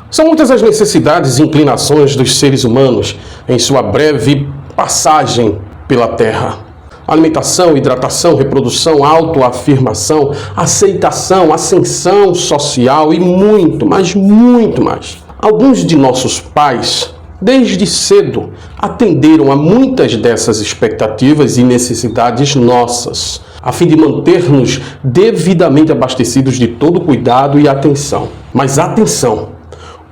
São muitas as necessidades e inclinações dos seres humanos em sua breve passagem pela Terra. Alimentação, hidratação, reprodução, autoafirmação, aceitação, ascensão social e muito, mas muito mais. Alguns de nossos pais, desde cedo, atenderam a muitas dessas expectativas e necessidades nossas, a fim de manter-nos devidamente abastecidos de todo cuidado e atenção. Mas atenção!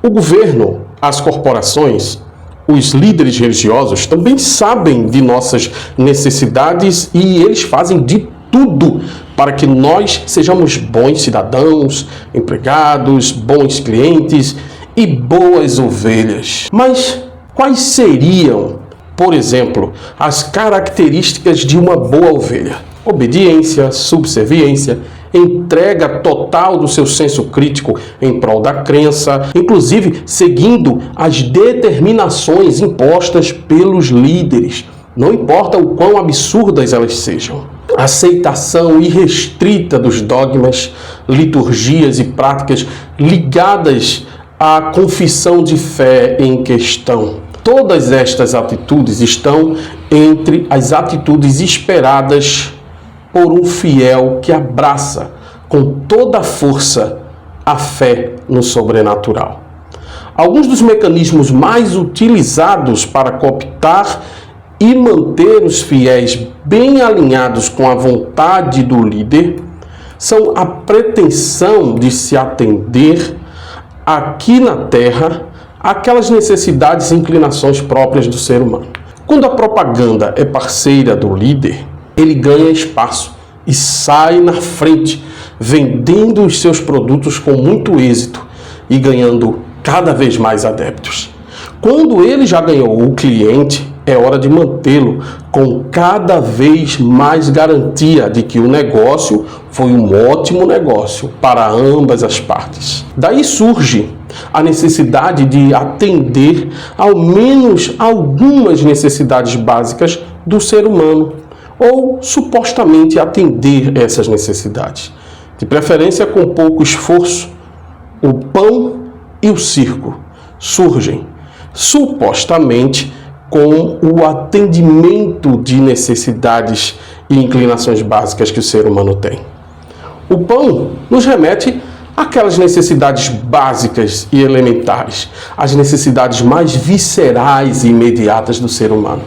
O governo, as corporações, os líderes religiosos também sabem de nossas necessidades e eles fazem de tudo para que nós sejamos bons cidadãos, empregados, bons clientes e boas ovelhas. Mas quais seriam, por exemplo, as características de uma boa ovelha? Obediência, subserviência, entrega total do seu senso crítico em prol da crença, inclusive seguindo as determinações impostas pelos líderes, não importa o quão absurdas elas sejam. Aceitação irrestrita dos dogmas, liturgias e práticas ligadas à confissão de fé em questão. Todas estas atitudes estão entre as atitudes esperadas por um fiel que abraça com toda a força a fé no sobrenatural. Alguns dos mecanismos mais utilizados para cooptar e manter os fiéis bem alinhados com a vontade do líder são a pretensão de se atender aqui na Terra àquelas necessidades e inclinações próprias do ser humano. Quando a propaganda é parceira do líder, ele ganha espaço e sai na frente, vendendo os seus produtos com muito êxito e ganhando cada vez mais adeptos. Quando ele já ganhou o cliente, é hora de mantê-lo com cada vez mais garantia de que o negócio foi um ótimo negócio para ambas as partes. Daí surge a necessidade de atender ao menos algumas necessidades básicas do ser humano, ou supostamente atender essas necessidades. De preferência com pouco esforço, o pão e o circo surgem supostamente com o atendimento de necessidades e inclinações básicas que o ser humano tem. O pão nos remete àquelas necessidades básicas e elementares, as necessidades mais viscerais e imediatas do ser humano.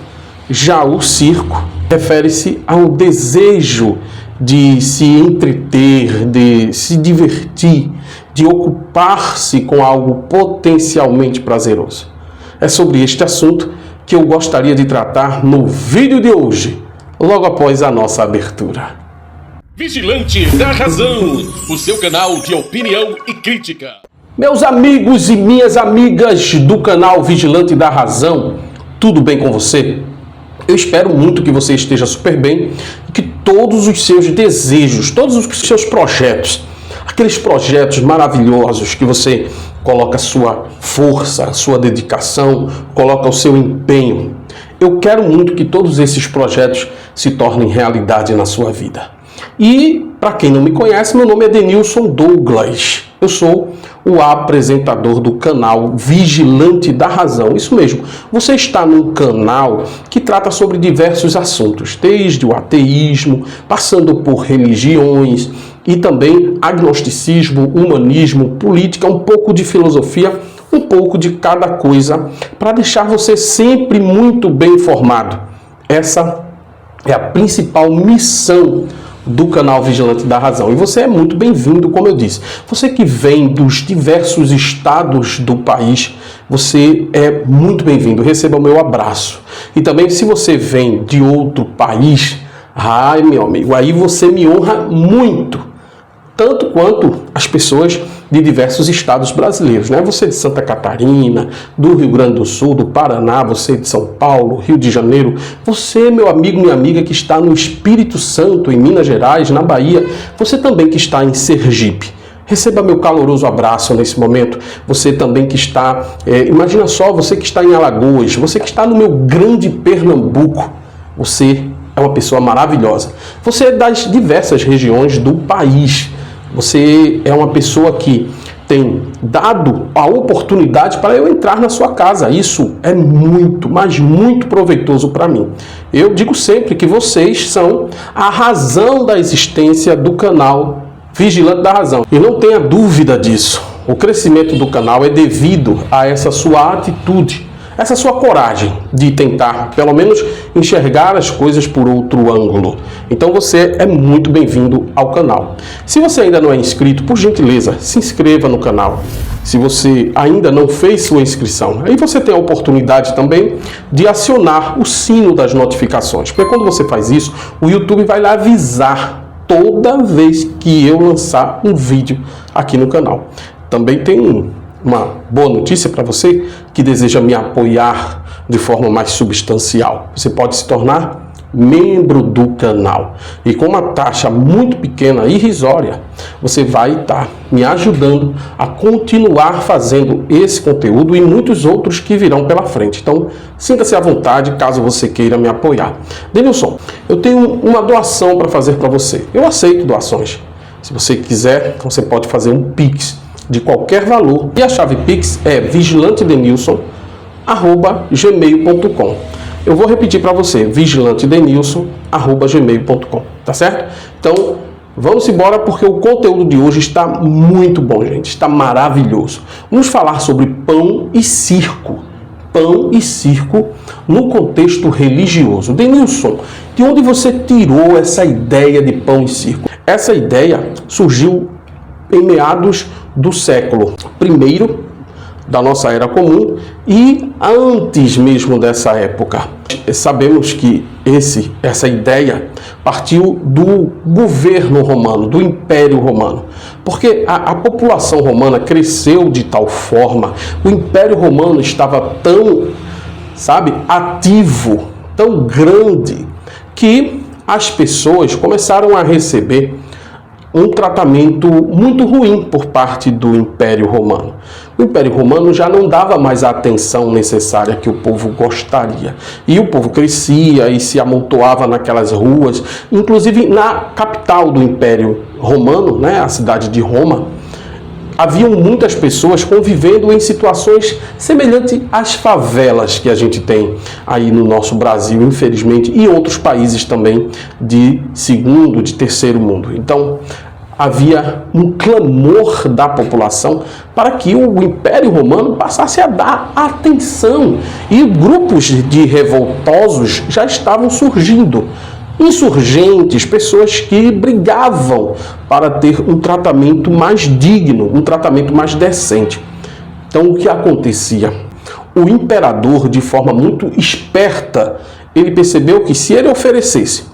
Já o circo refere-se ao desejo de se entreter, de se divertir, de ocupar-se com algo potencialmente prazeroso. É sobre este assunto que eu gostaria de tratar no vídeo de hoje, logo após a nossa abertura. Vigilante da Razão, o seu canal de opinião e crítica. Meus amigos e minhas amigas do canal Vigilante da Razão, tudo bem com você? Eu espero muito que você esteja super bem e que todos os seus desejos, todos os seus projetos, aqueles projetos maravilhosos que você coloca a sua força, a sua dedicação, coloca o seu empenho. Eu quero muito que todos esses projetos se tornem realidade na sua vida. E, para quem não me conhece, meu nome é Denilson Douglas. Eu sou o apresentador do canal Vigilante da Razão. Isso mesmo, você está num canal que trata sobre diversos assuntos, desde o ateísmo, passando por religiões e também agnosticismo, humanismo, política, um pouco de filosofia, um pouco de cada coisa, para deixar você sempre muito bem informado. Essa é a principal missão do canal Vigilante da Razão. E você é muito bem-vindo, como eu disse. Você que vem dos diversos estados do país, você é muito bem-vindo. Receba o meu abraço. E também, se você vem de outro país, ai, meu amigo, aí você me honra muito. Tanto quanto as pessoas de diversos estados brasileiros, né? Você de Santa Catarina, do Rio Grande do Sul, do Paraná, você de São Paulo, Rio de Janeiro, você, meu amigo, minha amiga, que está no Espírito Santo, em Minas Gerais, na Bahia, você também que está em Sergipe. Receba meu caloroso abraço nesse momento. Você também que está, imagina só, você que está em Alagoas, você que está no meu grande Pernambuco, você é uma pessoa maravilhosa. Você é das diversas regiões do país. Você é uma pessoa que tem dado a oportunidade para eu entrar na sua casa. Isso é muito, mas muito proveitoso para mim. Eu digo sempre que vocês são a razão da existência do canal Vigilante da Razão. E não tenha dúvida disso. O crescimento do canal é devido a essa sua atitude, essa sua coragem de tentar, pelo menos, enxergar as coisas por outro ângulo. Então você é muito bem-vindo ao canal. Se você ainda não é inscrito, por gentileza, se inscreva no canal. Se você ainda não fez sua inscrição, aí você tem a oportunidade também de acionar o sino das notificações. Porque quando você faz isso, o YouTube vai lhe avisar toda vez que eu lançar um vídeo aqui no canal. Também tem uma boa notícia para você que deseja me apoiar de forma mais substancial. Você pode se tornar membro do canal. E com uma taxa muito pequena, irrisória, você vai estar me ajudando a continuar fazendo esse conteúdo e muitos outros que virão pela frente. Então, sinta-se à vontade caso você queira me apoiar. Denilson, eu tenho uma doação para fazer para você. Eu aceito doações. Se você quiser, você pode fazer um Pix de qualquer valor. E a chave Pix é vigilantedenilson@gmail.com. Eu vou repetir para você, vigilantedenilson@gmail.com, tá certo? Então, vamos embora porque o conteúdo de hoje está muito bom, gente. Está maravilhoso. Vamos falar sobre pão e circo. Pão e circo no contexto religioso. Denilson, de onde você tirou essa ideia de pão e circo? Essa ideia surgiu em meados do século I da nossa era comum e antes mesmo dessa época. Sabemos que essa ideia partiu do governo romano, do Império Romano, porque a população romana cresceu de tal forma, o Império Romano estava tão, ativo, tão grande, que as pessoas começaram a receber um tratamento muito ruim por parte do Império Romano. O Império Romano já não dava mais a atenção necessária que o povo gostaria. E o povo crescia e se amontoava naquelas ruas, inclusive na capital do Império Romano, a cidade de Roma. Haviam muitas pessoas convivendo em situações semelhantes às favelas que a gente tem aí no nosso Brasil, infelizmente, e outros países também de segundo, de terceiro mundo. Então, havia um clamor da população para que o Império Romano passasse a dar atenção. E grupos de revoltosos já estavam surgindo. Insurgentes, pessoas que brigavam para ter um tratamento mais digno, um tratamento mais decente. Então, o que acontecia? O imperador, de forma muito esperta, ele percebeu que se ele oferecesse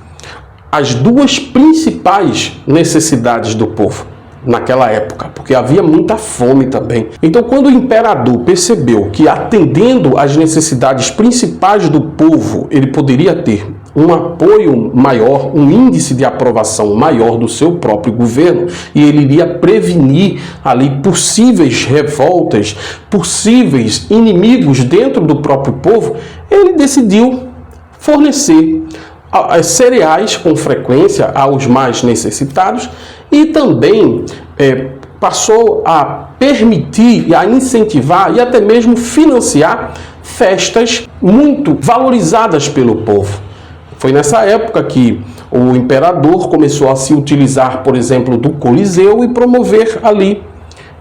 as duas principais necessidades do povo naquela época, porque havia muita fome também. Então, quando o imperador percebeu que atendendo às necessidades principais do povo, ele poderia ter um apoio maior, um índice de aprovação maior do seu próprio governo, e ele iria prevenir ali possíveis revoltas, possíveis inimigos dentro do próprio povo, ele decidiu fornecer cereais com frequência aos mais necessitados e também passou a permitir, a incentivar e até mesmo financiar festas muito valorizadas pelo povo. Foi nessa época que o imperador começou a se utilizar, por exemplo, do Coliseu e promover ali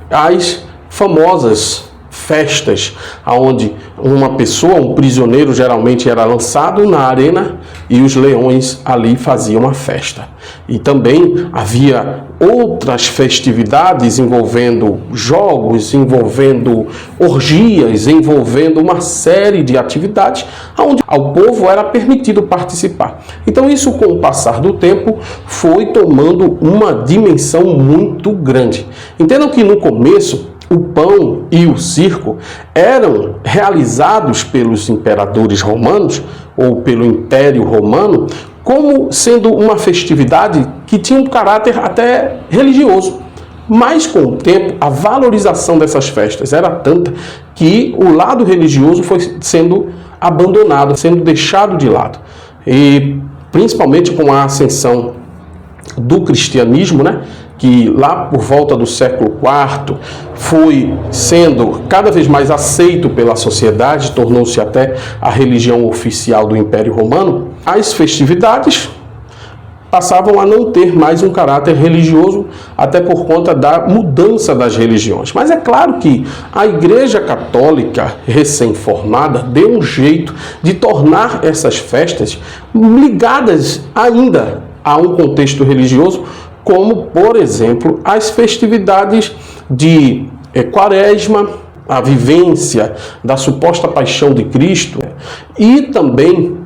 as famosas festas, onde uma pessoa, um prisioneiro, geralmente era lançado na arena e os leões ali faziam a festa. E também havia outras festividades envolvendo jogos, envolvendo orgias, envolvendo uma série de atividades onde ao povo era permitido participar. Então isso, com o passar do tempo, foi tomando uma dimensão muito grande. Entendam que no começo o pão e o circo eram realizados pelos imperadores romanos ou pelo Império Romano como sendo uma festividade que tinha um caráter até religioso. Mas com o tempo, a valorização dessas festas era tanta que o lado religioso foi sendo abandonado, sendo deixado de lado. E principalmente com a ascensão do cristianismo, que lá por volta do século IV foi sendo cada vez mais aceito pela sociedade, tornou-se até a religião oficial do Império Romano, as festividades passavam a não ter mais um caráter religioso, até por conta da mudança das religiões. Mas é claro que a Igreja Católica recém-formada deu um jeito de tornar essas festas ligadas ainda a um contexto religioso, como, por exemplo, as festividades de Quaresma, a vivência da suposta paixão de Cristo, e também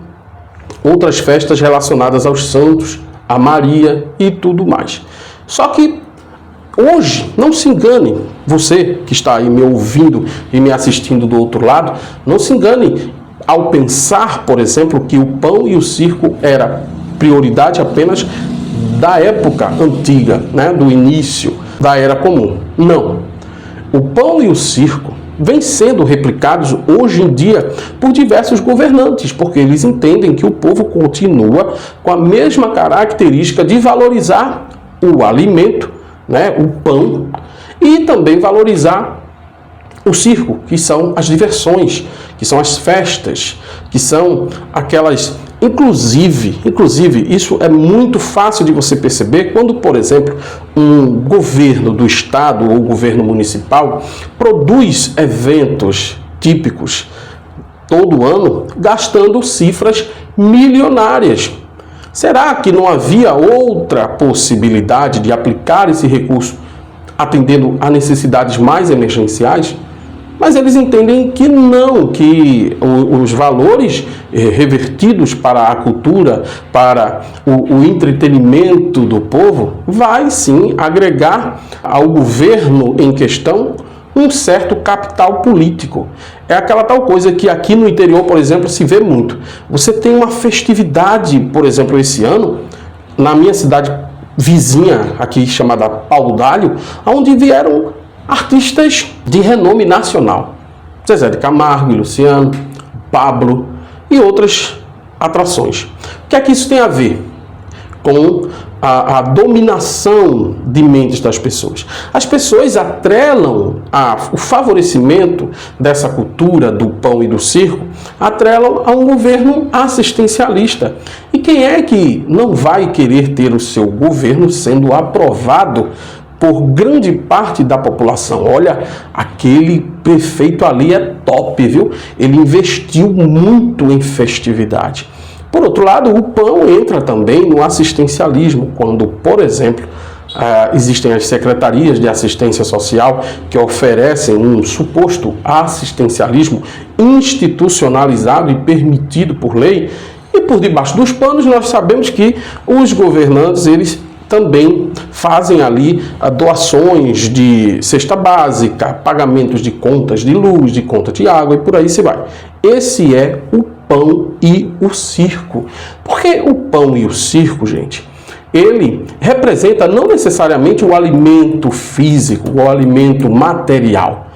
outras festas relacionadas aos santos, a Maria e tudo mais. Só que hoje, não se engane, você que está aí me ouvindo e me assistindo do outro lado, não se engane ao pensar, por exemplo, que o pão e o circo era prioridade apenas da época antiga, né, do início da Era Comum. Não. O pão e o circo vêm sendo replicados hoje em dia por diversos governantes, porque eles entendem que o povo continua com a mesma característica de valorizar o alimento, né, o pão, e também valorizar o circo, que são as diversões, que são as festas, que são aquelas... Inclusive, isso é muito fácil de você perceber quando, por exemplo, um governo do estado ou governo municipal produz eventos típicos todo ano, gastando cifras milionárias. Será que não havia outra possibilidade de aplicar esse recurso atendendo a necessidades mais emergenciais? Mas eles entendem que não, que os valores revertidos para a cultura, para o entretenimento do povo, vai sim agregar ao governo em questão um certo capital político. É aquela tal coisa que aqui no interior, por exemplo, se vê muito. Você tem uma festividade, por exemplo, esse ano, na minha cidade vizinha, aqui chamada Paudalho, onde vieram artistas de renome nacional. Zezé de Camargo e Luciano, Pablo e outras atrações. O que é que isso tem a ver com a dominação de mentes das pessoas? As pessoas atrelam o favorecimento dessa cultura do pão e do circo, atrelam a um governo assistencialista. E quem é que não vai querer ter o seu governo sendo aprovado por grande parte da população? Olha, aquele prefeito ali é top, viu? Ele investiu muito em festividade. Por outro lado, o pão entra também no assistencialismo, quando, por exemplo, existem as secretarias de assistência social que oferecem um suposto assistencialismo institucionalizado e permitido por lei, e por debaixo dos panos nós sabemos que os governantes, eles também fazem ali doações de cesta básica, pagamentos de contas de luz, de conta de água e por aí se vai. Esse é o pão e o circo. Porque o pão e o circo, gente, ele representa não necessariamente o alimento físico, o alimento material.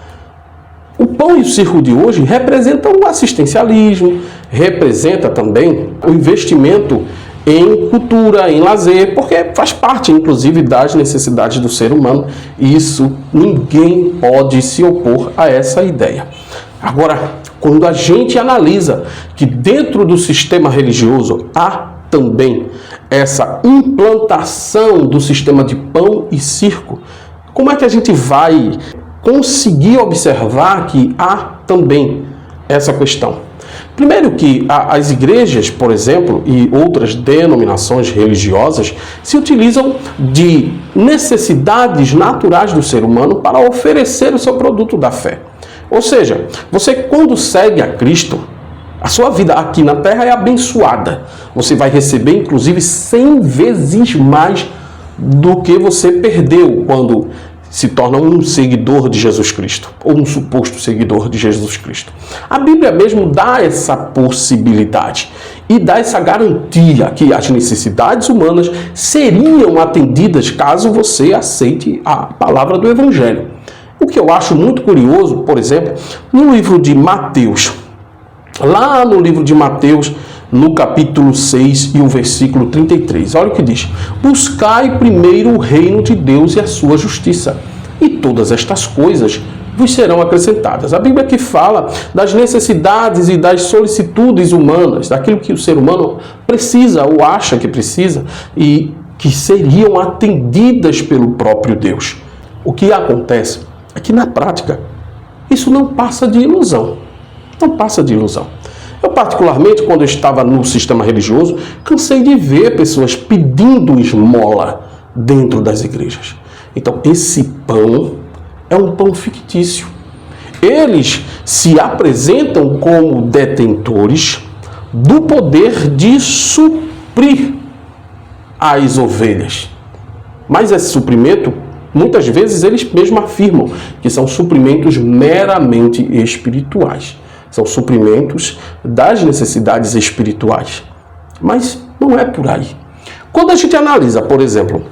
O pão e o circo de hoje representam o assistencialismo, representa também o investimento em cultura, em lazer, porque faz parte, inclusive, das necessidades do ser humano, e isso ninguém pode se opor a essa ideia. Agora, quando a gente analisa que dentro do sistema religioso há também essa implantação do sistema de pão e circo, como é que a gente vai conseguir observar que há também essa questão? Primeiro que as igrejas, por exemplo, e outras denominações religiosas se utilizam de necessidades naturais do ser humano para oferecer o seu produto da fé. Ou seja, você quando segue a Cristo, a sua vida aqui na terra é abençoada. Você vai receber, inclusive, 100 vezes mais do que você perdeu quando se torna um seguidor de Jesus Cristo, ou um suposto seguidor de Jesus Cristo. A Bíblia mesmo dá essa possibilidade e dá essa garantia que as necessidades humanas seriam atendidas caso você aceite a palavra do Evangelho. O que eu acho muito curioso, por exemplo, no livro de Mateus. Lá no livro de Mateus, no capítulo 6 e o versículo 33. Olha o que diz: buscai primeiro o reino de Deus e a sua justiça, e todas estas coisas vos serão acrescentadas. A Bíblia aqui fala das necessidades e das solicitudes humanas, daquilo que o ser humano precisa ou acha que precisa e que seriam atendidas pelo próprio Deus. O que acontece é que na prática isso não passa de ilusão. Não passa de ilusão. Eu, particularmente, quando eu estava no sistema religioso, cansei de ver pessoas pedindo esmola dentro das igrejas. Então, esse pão é um pão fictício. Eles se apresentam como detentores do poder de suprir as ovelhas. Mas esse suprimento, muitas vezes, eles mesmos afirmam que são suprimentos meramente espirituais. São suprimentos das necessidades espirituais. Mas não é por aí. Quando a gente analisa, por exemplo,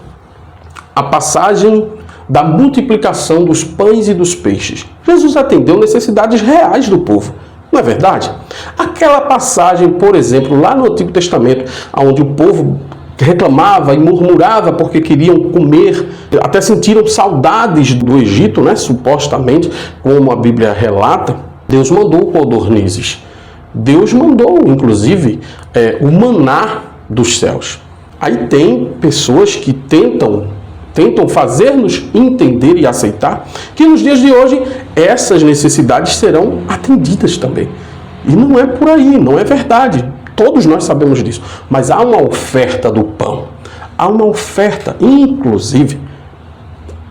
a passagem da multiplicação dos pães e dos peixes, Jesus atendeu necessidades reais do povo. Não é verdade? Aquela passagem, por exemplo, lá no Antigo Testamento, onde o povo reclamava e murmurava porque queriam comer, até sentiram saudades do Egito, né? Supostamente, como a Bíblia relata, Deus mandou codornizes. Deus mandou, inclusive, o maná dos céus. Aí tem pessoas que tentam fazer-nos entender e aceitar que nos dias de hoje essas necessidades serão atendidas também. E não é por aí, não é verdade. Todos nós sabemos disso. Mas há uma oferta do pão. Há uma oferta, inclusive,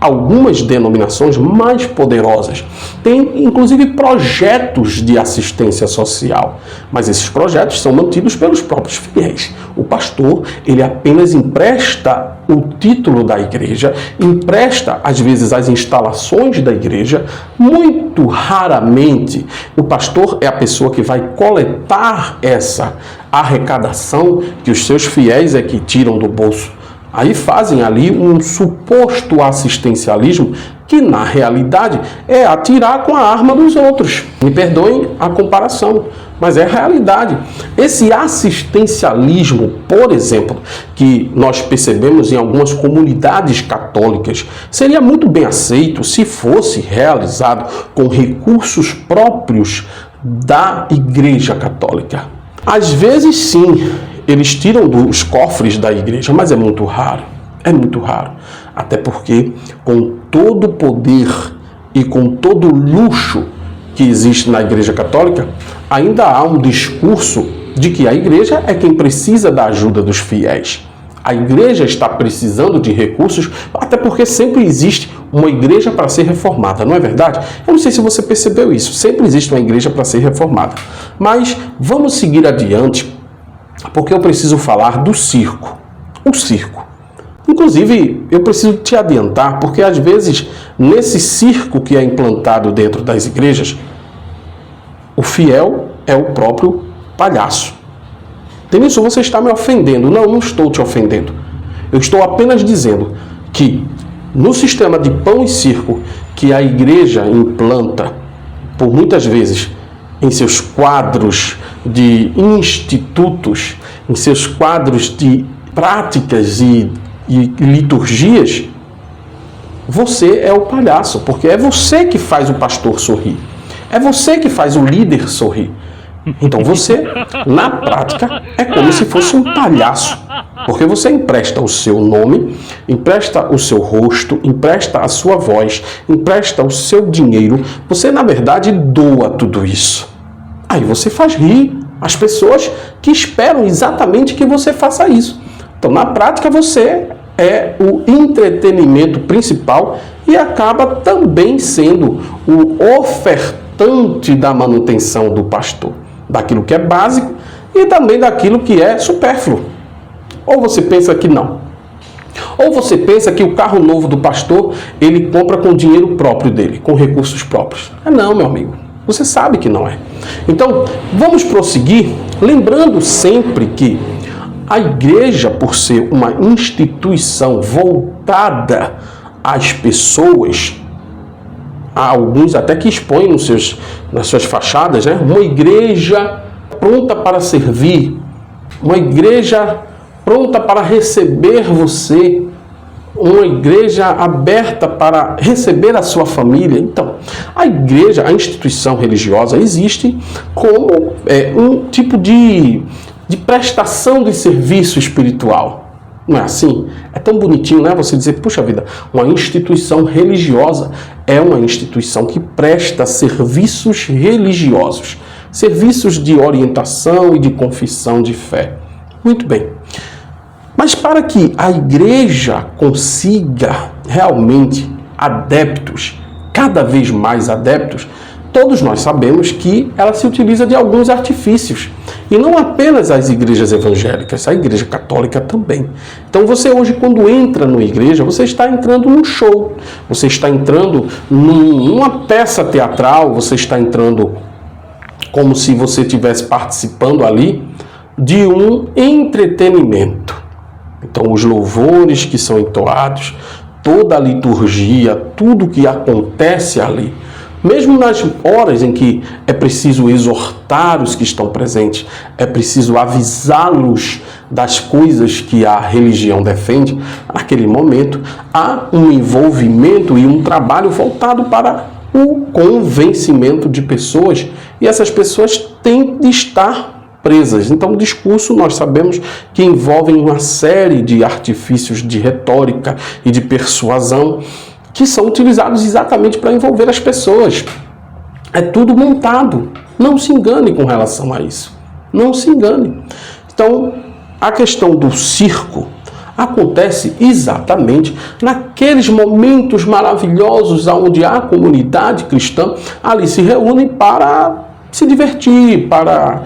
algumas denominações mais poderosas têm, inclusive, projetos de assistência social. Mas esses projetos são mantidos pelos próprios fiéis. O pastor, ele apenas empresta o título da igreja, empresta, às vezes, as instalações da igreja. Muito raramente, o pastor é a pessoa que vai coletar essa arrecadação que os seus fiéis é que tiram do bolso. Aí fazem ali um suposto assistencialismo que, na realidade, é atirar com a arma dos outros. Me perdoem a comparação, mas é a realidade. Esse assistencialismo, por exemplo, que nós percebemos em algumas comunidades católicas, seria muito bem aceito se fosse realizado com recursos próprios da Igreja Católica. Às vezes, sim, eles tiram dos cofres da igreja, mas é muito raro. É muito raro. Até porque, com todo o poder e com todo o luxo que existe na Igreja Católica, ainda há um discurso de que a igreja é quem precisa da ajuda dos fiéis. A igreja está precisando de recursos, até porque sempre existe uma igreja para ser reformada, não é verdade? Eu não sei se você percebeu isso. Sempre existe uma igreja para ser reformada. Mas vamos seguir adiante, porque eu preciso falar do circo. O circo. Inclusive, eu preciso te adiantar, porque às vezes, nesse circo que é implantado dentro das igrejas, o fiel é o próprio palhaço. Denilson, você está me ofendendo. Não, não estou te ofendendo. Eu estou apenas dizendo que no sistema de pão e circo que a igreja implanta, por muitas vezes, em seus quadros de institutos, em seus quadros de práticas e liturgias, você é o palhaço, porque é você que faz o pastor sorrir. É você que faz o líder sorrir. Então você, na prática, é como se fosse um palhaço, porque você empresta o seu nome, empresta o seu rosto, empresta a sua voz, empresta o seu dinheiro, você, na verdade, doa tudo isso. Aí você faz rir as pessoas que esperam exatamente que você faça isso. Então, na prática, você é o entretenimento principal e acaba também sendo o ofertante da manutenção do pastor, daquilo que é básico e também daquilo que é supérfluo. Ou você pensa que não? Ou você pensa que o carro novo do pastor ele compra com dinheiro próprio dele, com recursos próprios? Não, meu amigo. Você sabe que não é. Então, vamos prosseguir, lembrando sempre que a igreja, por ser uma instituição voltada às pessoas, há alguns até que expõem nas suas fachadas, né? Uma igreja pronta para servir, uma igreja pronta para receber você, uma igreja aberta para receber a sua família. Então, a igreja, a instituição religiosa, existe como um tipo de prestação de serviço espiritual. Não é assim? É tão bonitinho, né? Você dizer, puxa vida, uma instituição religiosa é uma instituição que presta serviços religiosos, serviços de orientação e de confissão de fé. Muito bem. Mas para que a igreja consiga realmente adeptos, cada vez mais adeptos, todos nós sabemos que ela se utiliza de alguns artifícios. E não apenas as igrejas evangélicas, a igreja católica também. Então você hoje, quando entra numa igreja, você está entrando num show, você está entrando numa peça teatral, você está entrando como se você estivesse participando ali de um entretenimento. Então os louvores que são entoados, toda a liturgia, tudo que acontece ali, mesmo nas horas em que é preciso exortar os que estão presentes, é preciso avisá-los das coisas que a religião defende, naquele momento há um envolvimento e um trabalho voltado para o convencimento de pessoas, e essas pessoas têm de estar presas. Então o discurso, nós sabemos que envolve uma série de artifícios de retórica e de persuasão, que são utilizados exatamente para envolver as pessoas. É tudo montado. Não se engane com relação a isso. Não se engane. Então, a questão do circo acontece exatamente naqueles momentos maravilhosos onde a comunidade cristã ali se reúne para se divertir, para,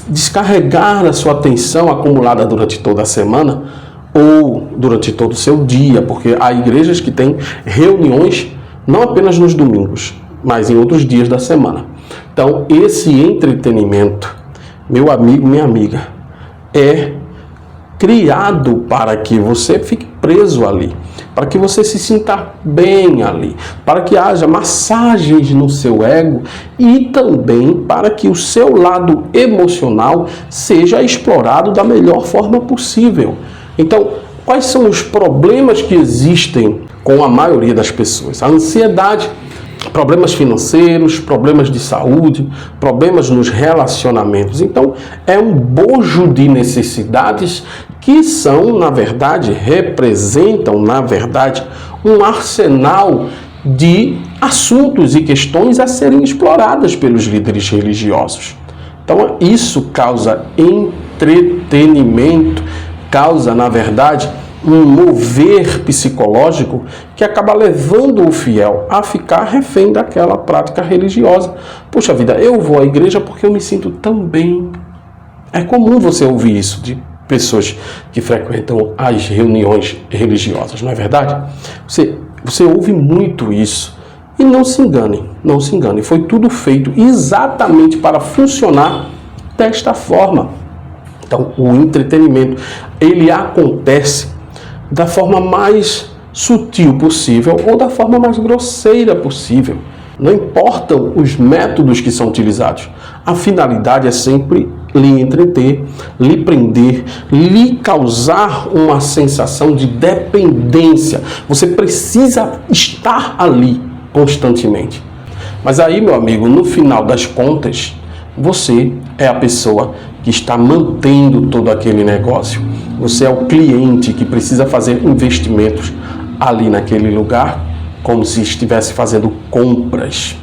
descarregar a sua atenção acumulada durante toda a semana, ou durante todo o seu dia, porque há igrejas que têm reuniões não apenas nos domingos, mas em outros dias da semana. Então, esse entretenimento, meu amigo, minha amiga, é criado para que você fique preso ali, para que você se sinta bem ali, para que haja massagens no seu ego e também para que o seu lado emocional seja explorado da melhor forma possível. Então, quais são os problemas que existem com a maioria das pessoas? A ansiedade, problemas financeiros, problemas de saúde, problemas nos relacionamentos. Então, é um bojo de necessidades que são, na verdade, representam, na verdade, um arsenal de assuntos e questões a serem exploradas pelos líderes religiosos. Então, isso causa entretenimento, causa, na verdade, um mover psicológico que acaba levando o fiel a ficar refém daquela prática religiosa. Puxa vida, eu vou à igreja porque eu me sinto tão bem. É comum você ouvir isso de pessoas que frequentam as reuniões religiosas, não é verdade? Você ouve muito isso. E não se engane, não se engane. Foi tudo feito exatamente para funcionar desta forma. Então, o entretenimento, ele acontece da forma mais sutil possível ou da forma mais grosseira possível. Não importam os métodos que são utilizados. A finalidade é sempre lhe entreter, lhe prender, lhe causar uma sensação de dependência. Você precisa estar ali constantemente. Mas aí, meu amigo, no final das contas, você é a pessoa que está mantendo todo aquele negócio. Você é o cliente que precisa fazer investimentos ali naquele lugar, como se estivesse fazendo compras.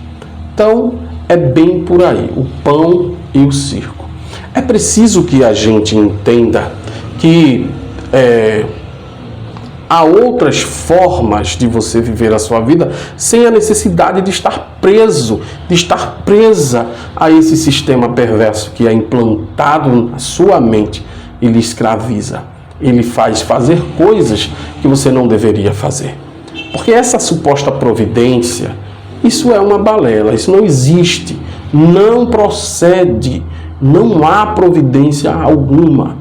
Então, é bem por aí, o pão e o circo. É preciso que a gente entenda que há outras formas de você viver a sua vida sem a necessidade de estar preso, de estar presa a esse sistema perverso que é implantado na sua mente e lhe escraviza. Ele faz fazer coisas que você não deveria fazer. Porque essa suposta providência, isso é uma balela, isso não existe, não procede, não há providência alguma,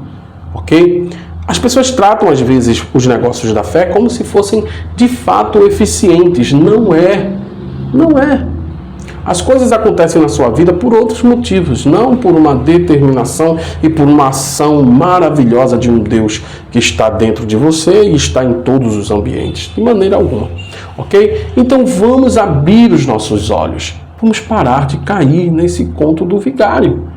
ok? As pessoas tratam, às vezes, os negócios da fé como se fossem, de fato, eficientes. Não é. Não é. As coisas acontecem na sua vida por outros motivos, não por uma determinação e por uma ação maravilhosa de um Deus que está dentro de você e está em todos os ambientes, de maneira alguma, ok? Então vamos abrir os nossos olhos, vamos parar de cair nesse conto do vigário,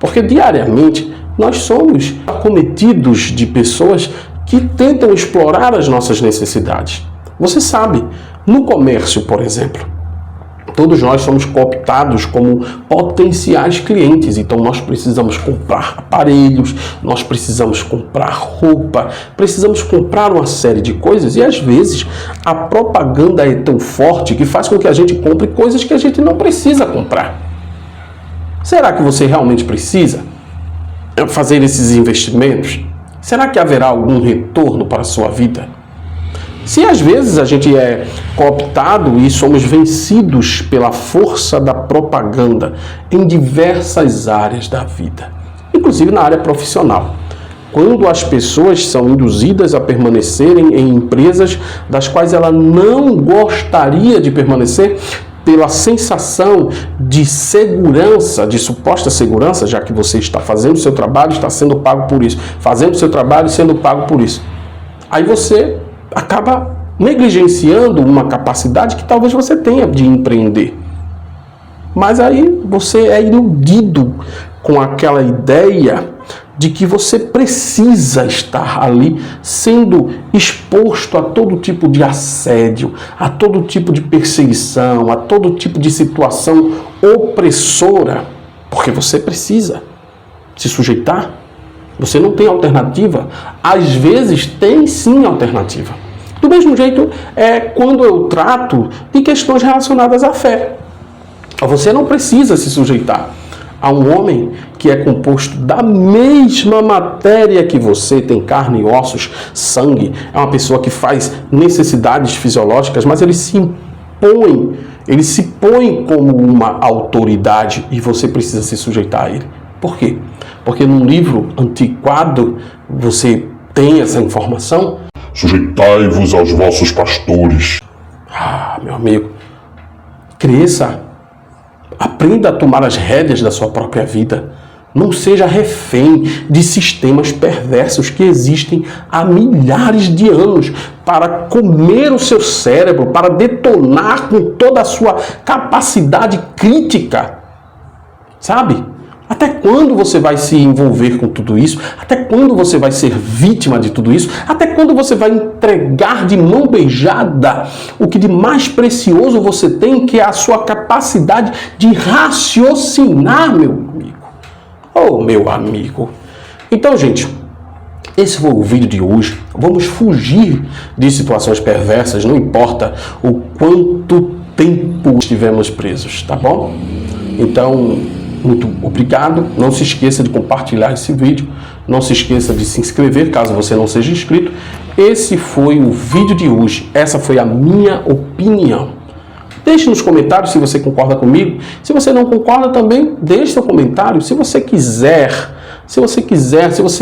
porque diariamente nós somos acometidos de pessoas que tentam explorar as nossas necessidades. Você sabe, no comércio, por exemplo, todos nós somos cooptados como potenciais clientes, então nós precisamos comprar aparelhos, nós precisamos comprar roupa, precisamos comprar uma série de coisas e às vezes a propaganda é tão forte que faz com que a gente compre coisas que a gente não precisa comprar. Será que você realmente precisa fazer esses investimentos? Será que haverá algum retorno para a sua vida? Se às vezes a gente é cooptado e somos vencidos pela força da propaganda em diversas áreas da vida, inclusive na área profissional, quando as pessoas são induzidas a permanecerem em empresas das quais ela não gostaria de permanecer, pela sensação de segurança, de suposta segurança, já que você está fazendo o seu trabalho, está sendo pago por isso, fazendo o seu trabalho e sendo pago por isso. Aí você acaba negligenciando uma capacidade que talvez você tenha de empreender. Mas aí você é iludido com aquela ideia de que você precisa estar ali sendo exposto a todo tipo de assédio, a todo tipo de perseguição, a todo tipo de situação opressora, porque você precisa se sujeitar. Você não tem alternativa. Às vezes tem sim alternativa. Do mesmo jeito é quando eu trato de questões relacionadas à fé. Você não precisa se sujeitar a um homem que é composto da mesma matéria que você, tem carne e ossos, sangue, é uma pessoa que faz necessidades fisiológicas, mas ele se põe como uma autoridade e você precisa se sujeitar a ele. Por quê? Porque num livro antiquado você tem essa informação. Sujeitai-vos aos vossos pastores. Ah, meu amigo, cresça. Aprenda a tomar as rédeas da sua própria vida. Não seja refém de sistemas perversos que existem há milhares de anos para comer o seu cérebro, para detonar com toda a sua capacidade crítica. Sabe? Até quando você vai se envolver com tudo isso? Até quando você vai ser vítima de tudo isso? Até quando você vai entregar de mão beijada o que de mais precioso você tem, que é a sua capacidade de raciocinar, meu amigo? Oh, meu amigo. Então, gente, esse foi o vídeo de hoje. Vamos fugir de situações perversas, não importa o quanto tempo estivemos presos, tá bom? Então, muito obrigado. Não se esqueça de compartilhar esse vídeo. Não se esqueça de se inscrever, caso você não seja inscrito. Esse foi o vídeo de hoje. Essa foi a minha opinião. Deixe nos comentários se você concorda comigo. Se você não concorda também, deixe seu comentário. Se você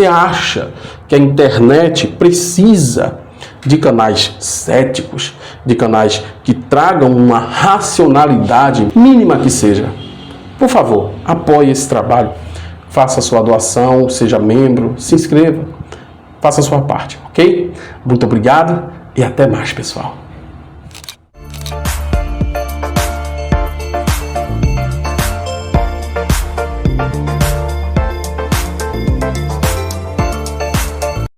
acha que a internet precisa de canais céticos, de canais que tragam uma racionalidade mínima que seja, por favor, apoie esse trabalho, faça a sua doação, seja membro, se inscreva, faça a sua parte, ok? Muito obrigado e até mais, pessoal.